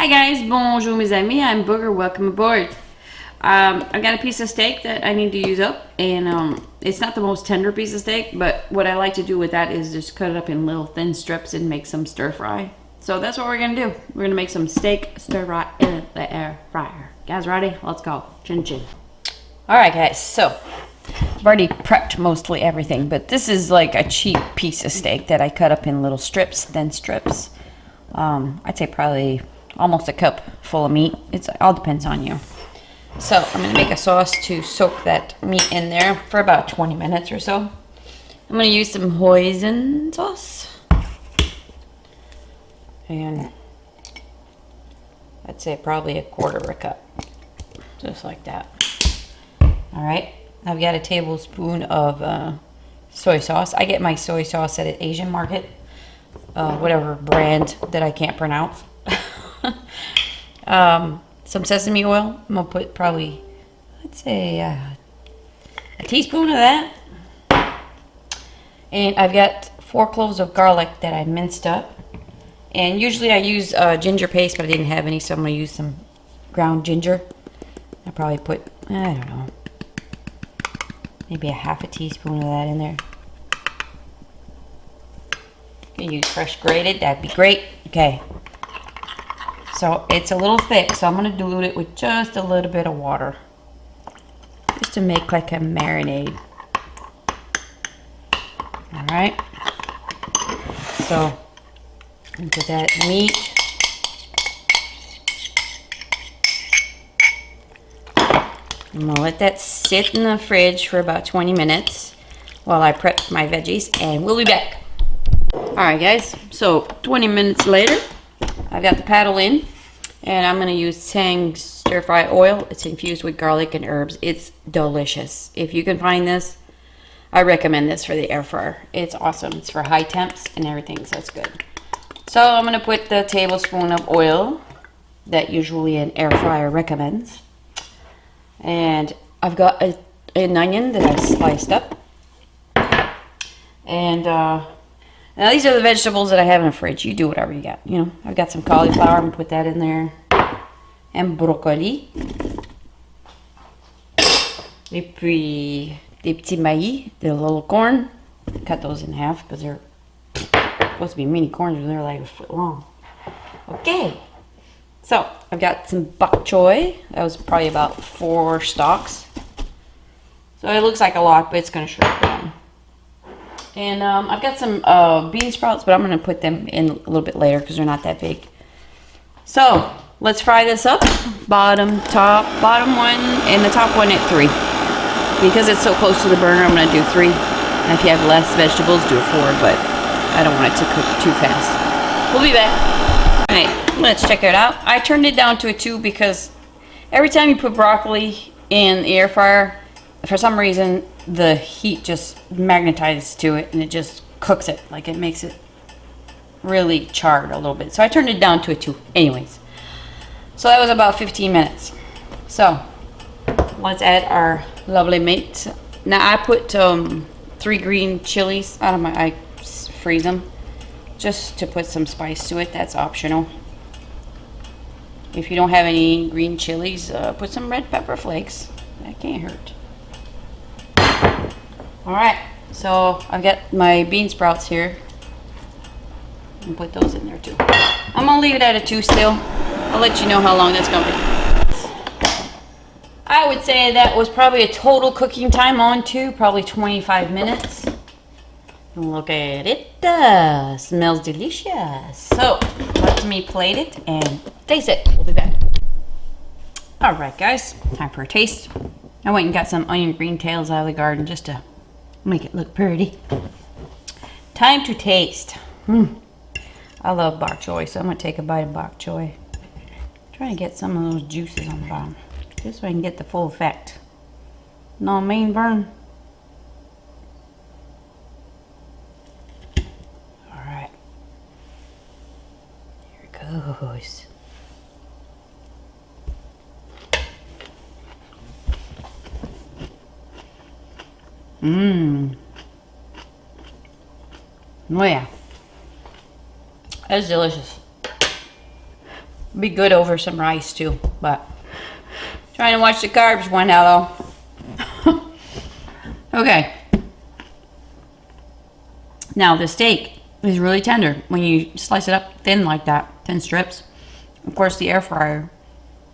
Hi guys, bonjour mes amis, I'm Booger, welcome aboard. I've got a piece of steak that I need to use up, and it's not the most tender piece of steak, but what I like to do with that is just cut it up in little thin strips and make some stir fry. So that's what we're gonna do. We're gonna make some steak stir fry in the air fryer. Guys ready? Let's go. Chin chin. Alright guys, so I've already prepped mostly everything, but this is like a cheap piece of steak that I cut up in little strips, thin strips. I'd say probably almost a cup full of meat. It all depends on you. So I'm going to make a sauce to soak that meat in there for about 20 minutes or so. I'm going to use some hoisin sauce. And I'd say probably a quarter of a cup. Just like that. Alright, I've got a tablespoon of soy sauce. I get my soy sauce at an Asian market. Whatever brand that I can't pronounce. Some sesame oil. I'm going to put probably, I'd say a teaspoon of that. And I've got 4 cloves of garlic that I minced up. And usually I use ginger paste, but I didn't have any, so I'm going to use some ground ginger. I probably put, I don't know, maybe a half a teaspoon of that in there. You can use fresh grated, that'd be great. Okay. So it's a little thick, so I'm going to dilute it with just a little bit of water. Just to make like a marinade. Alright. So, into that meat. I'm going to let that sit in the fridge for about 20 minutes while I prep my veggies, and we'll be back. Alright guys, so 20 minutes later, I've got the paddle in, and I'm going to use Tsang Stir Fry oil. It's infused with garlic and herbs. It's delicious. If you can find this, I recommend this for the air fryer. It's awesome. It's for high temps and everything, so it's good. So I'm going to put the tablespoon of oil that usually an air fryer recommends. And I've got an onion that I sliced up. And now these are the vegetables that I have in the fridge. You do whatever you got. You know, I've got some cauliflower. I'm going to put that in there. And broccoli. Et puis des petits maïs, the little corn. Cut those in half because they're supposed to be mini corns, but they're like a foot long. Okay. So I've got some bok choy. That was probably about 4 stalks. So it looks like a lot, but it's going to shrink down. And I've got some bean sprouts, but I'm going to put them in a little bit later because they're not that big. So let's fry this up. Bottom, top, bottom one, and the top one at 3. Because it's so close to the burner, I'm going to do 3. And if you have less vegetables, do 4, but I don't want it to cook too fast. We'll be back. Alright, let's check it out. I turned it down to a 2 because every time you put broccoli in the air fryer, for some reason, the heat just magnetizes to it and it just cooks it. Like it makes it really charred a little bit. So I turned it down to a 2 anyways. So that was about 15 minutes. So let's add our lovely meat. Now I put 3 green chilies out of I freeze them just to put some spice to it. That's optional. If you don't have any green chilies, put some red pepper flakes. That can't hurt. Alright, so I've got my bean sprouts here. And put those in there too. I'm going to leave it at a 2 still. I'll let you know how long that's going to be. I would say that was probably a total cooking time on 2, probably 25 minutes. And look at it. Smells delicious. So, let me plate it and taste it. We'll be back. Alright guys, time for a taste. I went and got some onion green tails out of the garden just to make it look pretty. Time to taste. I love bok choy, so I'm going to take a bite of bok choy. Trying to get some of those juices on the bottom, just so I can get the full effect. No mean burn. Alright. Here it goes. Oh yeah. That's delicious. Be good over some rice too, but trying to watch the carbs, one hello. Okay. Now the steak is really tender when you slice it up thin like that, thin strips. Of course, the air fryer,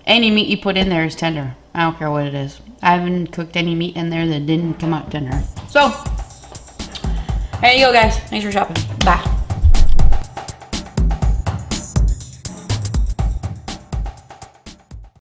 any meat you put in there is tender. I don't care what it is. I haven't cooked any meat in there that didn't come out tender. So, there you go, guys. Thanks for shopping. Bye.